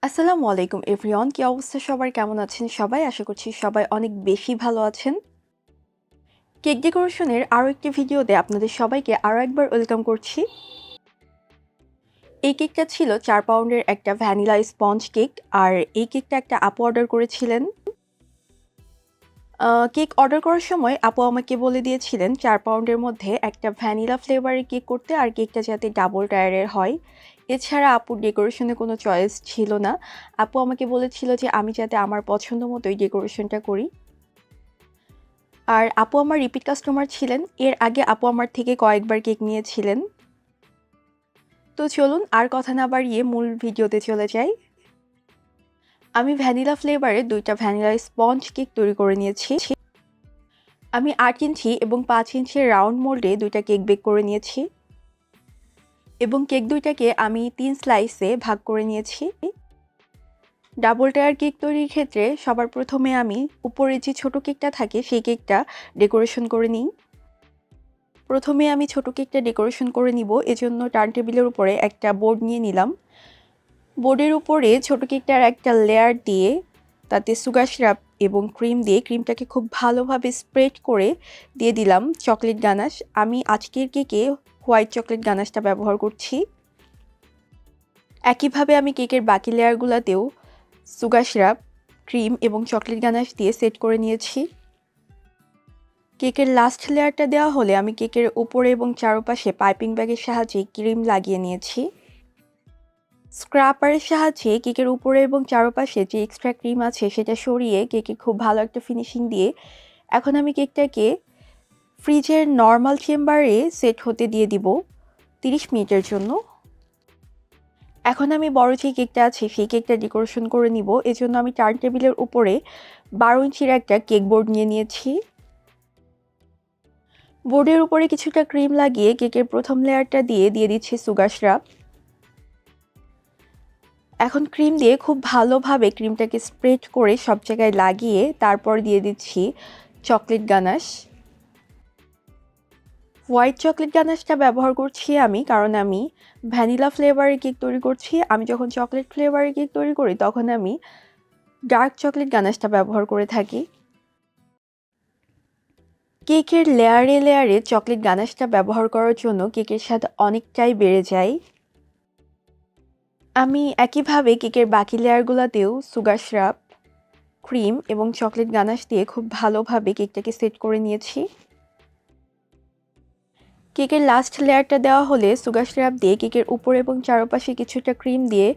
আসসালামু আলাইকুম এভরিওয়ান, কি অবস্থা সবার? কেমন আছেন সবাই? আশা করছি সবাই অনেক বেশি ভালো আছেন। কেক ডেকোরেশনের আরও একটি ভিডিওতে আপনাদের সবাইকে আরও একবার ওয়েলকাম করছি। এই কেকটা ছিল 4 পাউন্ডের একটা ভ্যানিলা স্পঞ্জ কেক, আর এই কেকটা একটা আপু অর্ডার করেছিলেন। কেক অর্ডার করার সময় আপু আমাকে বলে দিয়েছিলেন 4 পাউন্ডের মধ্যে একটা ভ্যানিলা ফ্লেভারের কেক করতে, আর কেকটা যাতে ডাবল টায়ারের হয়। এছাড়া আপুর ডেকোরেশনে কোনো চয়েস ছিল না। আপু আমাকে বলেছিল যে আমি যাতে আমার পছন্দ মতোই ডেকোরেশনটা করি। আর আপু আমার রিপিট কাস্টমার ছিলেন। এর আগে আপু আমার থেকে কয়েকবার কেক নিয়েছিলেন। তো চলুন আর কথা না বাড়িয়ে মূল ভিডিওতে চলে যাই। আমি ভ্যানিলা ফ্লেভারে 2টা ভ্যানিলা স্পঞ্জ কেক তৈরি করে নিয়েছি। আমি 8 ইঞ্চি এবং 5 ইঞ্চির রাউন্ড মোল্ডে 2টা কেক বেক করে নিয়েছি, এবং কেক 2টাকে আমি 3 স্লাইসে ভাগ করে নিয়েছি। ডাবল টায়ার কেক তৈরির ক্ষেত্রে সবার প্রথমে আমি উপরে যে ছোট কেকটা থাকে সেই কেকটা ডেকোরেশন করে নিই। প্রথমে আমি ছোট কেকটা ডেকোরেশন করে নিব, এজন্য টার্ন টেবিলের উপরে একটা বোর্ড নিয়ে নিলাম। বোর্ডের উপরে ছোট কেকটার একটা লেয়ার দিয়ে তাতে সুগার সিরাপ এবং ক্রিম দিয়ে ক্রিমটাকে খুব ভালোভাবে স্প্রেড করে দিয়ে দিলাম চকলেট গানাশ। আমি আজকের কেকে হোয়াইট চকলেট গানাশটা ব্যবহার করছি। একইভাবে আমি কেকের বাকি লেয়ারগুলোতেও সুগার সিরাপ, ক্রিম এবং চকলেট গানাশ দিয়ে সেট করে নিয়েছি। কেকের লাস্ট লেয়ারটা দেওয়া হলে আমি কেকের উপরে এবং চারপাশে পাইপিং ব্যাগের সাহায্যে ক্রিম লাগিয়ে নিয়েছি। স্ক্র্যাপারের সাহায্যে কেকের উপরে এবং চারপাশে যে এক্সট্রা ক্রিম আছে সেটা সরিয়ে কেকে খুব ভালো একটা ফিনিশিং দিয়ে এখন আমি কেকটাকে ফ্রিজের নর্মাল চেম্বারে সেট হতে দিয়ে দিব 30 মিনিটের জন্য। এখন আমি বড় যে কেকটা আছে সেই কেকটা ডেকোরেশন করে নিব, এজন্য আমি টার্ন টেবিলের উপরে 12 ইঞ্চির একটা কেক বোর্ড নিয়ে নিয়েছি। বোর্ডের উপরে কিছুটা ক্রিম লাগিয়ে কেকের প্রথম লেয়ারটা দিয়ে দিচ্ছি সুগার সিরাপ। এখন ক্রিম দিয়ে খুব ভালোভাবে ক্রিমটাকে স্প্রেড করে সব জায়গায় লাগিয়ে তারপর দিয়ে দিচ্ছি চকলেট গানাশ। হোয়াইট চকলেট গানাশটা ব্যবহার করছি আমি, কারণ আমি ভ্যানিলা ফ্লেভারের কেক তৈরি করছি। আমি যখন চকলেট ফ্লেভারের কেক তৈরি করি তখন আমি ডার্ক চকলেট গানাশটা ব্যবহার করে থাকি। কেকের লেয়ারে লেয়ারে চকলেট গানাশটা ব্যবহার করার জন্য কেকের স্বাদ অনেকটাই বেড়ে যায়। আমি একইভাবে কেকের বাকি লেয়ারগুলোতেও সুগার সিরাপ, ক্রিম এবং চকলেট গানাশ দিয়ে খুব ভালোভাবে কেকটাকে সেট করে নিয়েছি। কেকের লাস্ট লেয়ারটা দেওয়া হলে সুগার সিরাপ দিয়ে কেকের উপর এবং চারপাশে কিছুটা ক্রিম দিয়ে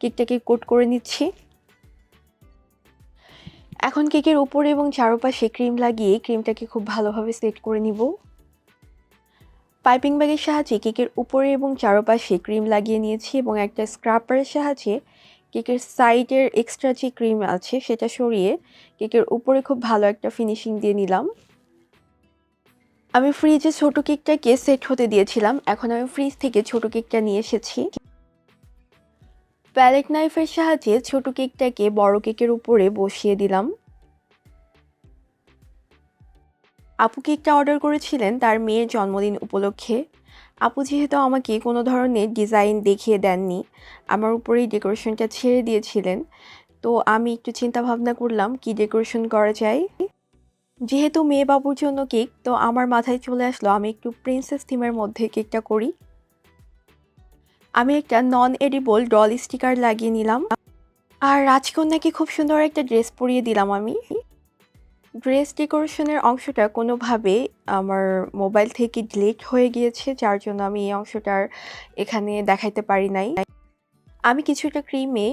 কেকটাকে কোট করে নিচ্ছি। এখন কেকের উপরে এবং চারপাশে ক্রিম লাগিয়ে ক্রিমটাকে খুব ভালোভাবে সেট করে নিব। পাইপিং ব্যাগের সাহায্যে কেকের উপরে এবং চারপাশে ক্রিম লাগিয়ে নিয়েছি, এবং একটা স্ক্র্যাপারের সাহায্যে কেকের সাইডের এক্সট্রা যে ক্রিম আছে সেটা সরিয়ে কেকের উপরে খুব ভালো একটা ফিনিশিং দিয়ে নিলাম। আমি ফ্রিজে ছোট কেকটাকে সেট হতে দিয়েছিলাম, এখন আমি ফ্রিজ থেকে ছোট কেকটা নিয়ে এসেছি। প্যালেট নাইফের সাহায্যে ছোট কেকটাকে বড় কেকের উপরে বসিয়ে দিলাম। আপু কেকটা অর্ডার করেছিলেন তার মেয়ের জন্মদিন উপলক্ষে। আপু যেহেতু আমাকে কোনো ধরনের ডিজাইন দেখিয়ে দেননি, আমার উপরেই ডেকোরেশনটা ছেড়ে দিয়েছিলেন, তো আমি একটু চিন্তা ভাবনা করলাম কি ডেকোরেশন করা যায়। যেহেতু মেয়ে বাবুর জন্য কেক, তো আমার মাথায় চলে আসলো আমি একটু প্রিন্সেস থিমের মধ্যে কেকটা করি। আমি একটা নন এডিবল ডল স্টিকার লাগিয়ে নিলাম, আর রাজকন্যাকে খুব সুন্দর একটা ড্রেস পরিয়ে দিলাম আমি। ড্রেস ডেকোরেশনের অংশটা কোনোভাবে আমার মোবাইল থেকে ডিলিট হয়ে গিয়েছে, যার জন্য আমি এই অংশটার এখানে দেখাইতে পারি নাই। আমি কিছুটা ক্রিমে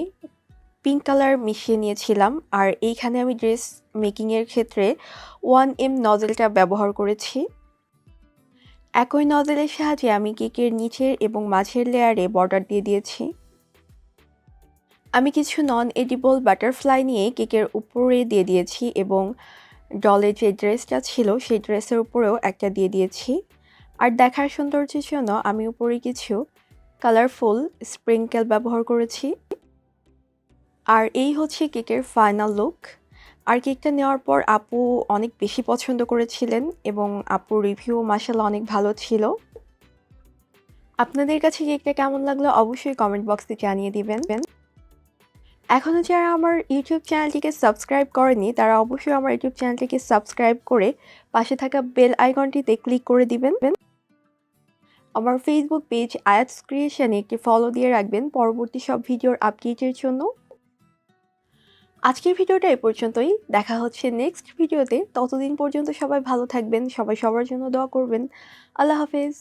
পিঙ্ক কালার মিশিয়ে নিয়েছিলাম, আর এইখানে আমি ড্রেস মেকিংয়ের ক্ষেত্রে 1M নজেলটা ব্যবহার করেছি। একই নজেলের সাহায্যে আমি কেকের নিচের এবং মাঝের লেয়ারে বর্ডার দিয়ে দিয়েছি। আমি কিছু নন এডিবল বাটারফ্লাই নিয়ে কেকের উপরে দিয়ে দিয়েছি, এবং ডলের যে ড্রেসটা ছিল সেই ড্রেসের উপরেও একটা দিয়ে দিয়েছি। আর দেখার সৌন্দর্যের জন্য আমি উপরে কিছু কালারফুল স্প্রিঙ্কেল ব্যবহার করেছি। আর এই হচ্ছে কেকের ফাইনাল লুক। আর কেকটা নেওয়ার পর আপু অনেক বেশি পছন্দ করেছিলেন, এবং আপুর রিভিউ মাশাআল্লাহ অনেক ভালো ছিল। আপনাদের কাছে কেকটা কেমন লাগলো অবশ্যই কমেন্ট বক্সে জানিয়ে দিবেন। এখনও যারা আমার ইউটিউব চ্যানেলটিকে সাবস্ক্রাইব করেনি তারা অবশ্যই আমার ইউটিউব চ্যানেলটিকে সাবস্ক্রাইব করে পাশে থাকা বেল আইকনটিতে ক্লিক করে দিবেন। আমার ফেসবুক পেজ আয়াতস ক্রিয়েশনে একটি ফলো দিয়ে রাখবেন পরবর্তী সব ভিডিওর আপডেটের জন্য। আজকের ভিডিওটা এ পর্যন্তই। দেখা হচ্ছে নেক্সট ভিডিওতে। ততদিন পর্যন্ত সবাই ভালো থাকবেন, সবাই সবার জন্য দোয়া করবেন। আল্লাহ হাফেজ।